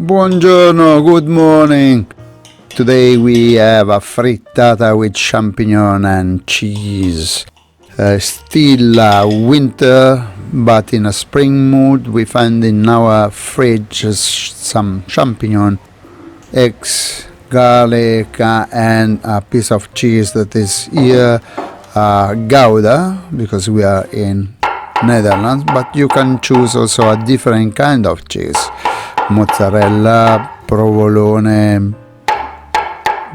Buongiorno, good morning. Today we have a frittata with champignon and cheese. Still winter, but in a spring mood. We find in our fridge some champignon, eggs, garlic, and a piece of cheese that is here, Gouda, because we are in Netherlands, but you can choose also a different kind of cheese. Mozzarella, provolone,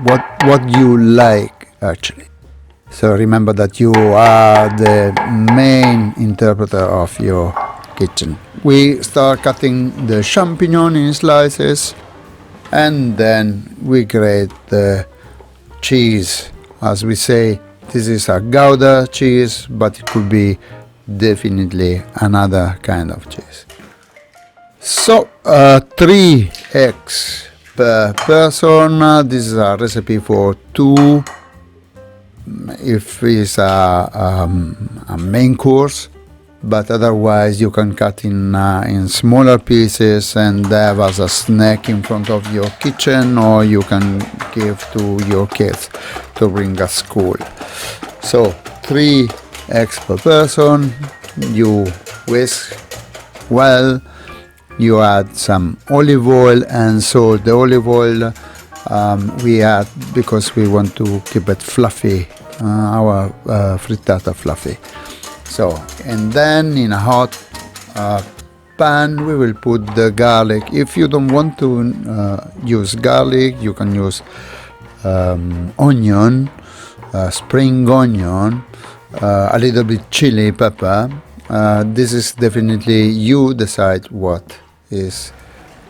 what you like actually. So remember that you are the main interpreter of your kitchen. We start cutting the champignon in slices, and then we grate the cheese. As we say, this is a Gouda cheese, but it could be definitely another kind of cheese. So 3 eggs per person. This is a recipe for 2 if it's a main course, but otherwise you can cut in smaller pieces and have as a snack in front of your kitchen, or you can give to your kids to bring at school. So 3 eggs per person. You whisk well. You add some olive oil and salt. The olive oil we add because we want to keep it fluffy, our frittata fluffy. So, and then in a hot pan we will put the garlic. If you don't want to use garlic, you can use onion, spring onion, a little bit chili pepper. This is definitely, you decide what is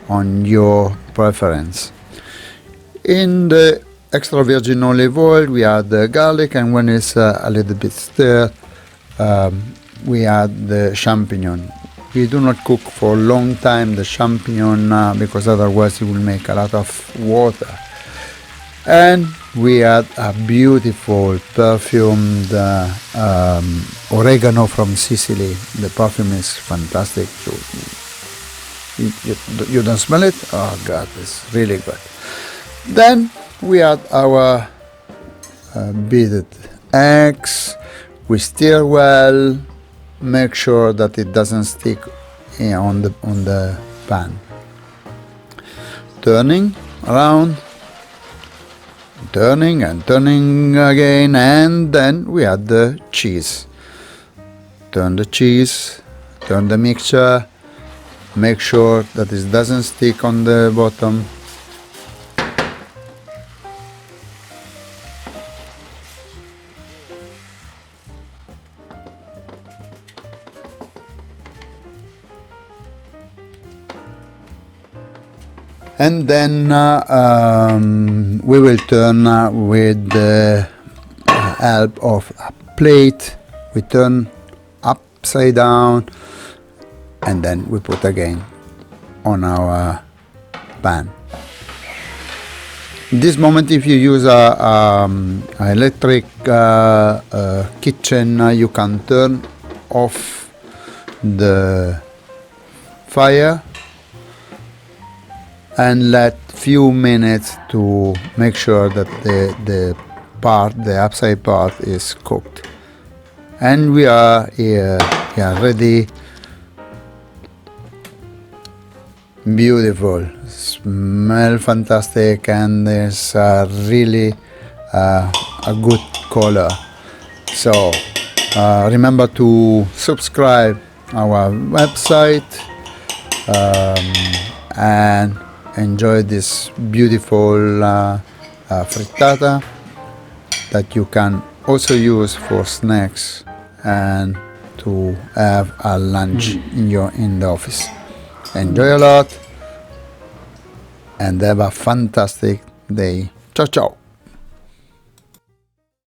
on your preference. In the extra virgin olive oil we add the garlic, and when it's a little bit stirred, we add the champignon. We do not cook for a long time the champignon because otherwise it will make a lot of water. And we add a beautiful perfumed oregano from Sicily. The perfume is fantastic. You don't smell it? Oh God, it's really good. Then we add our beaten eggs. We stir well. Make sure that it doesn't stick on the pan. Turning around. Turning and turning again, and then we add the cheese. Turn the cheese, turn the mixture, make sure that it doesn't stick on the bottom. And then we will turn with the help of a plate. We turn upside down, and then we put again on our pan. In this moment, if you use a electric kitchen, you can turn off the fire and let few minutes to make sure that the upside part is cooked. And we are here, ready. Beautiful, smell fantastic, and there's really a good color. So remember to subscribe our website and enjoy this beautiful frittata that you can also use for snacks and to have a lunch in the office. Enjoy a lot and have a fantastic day. Ciao ciao.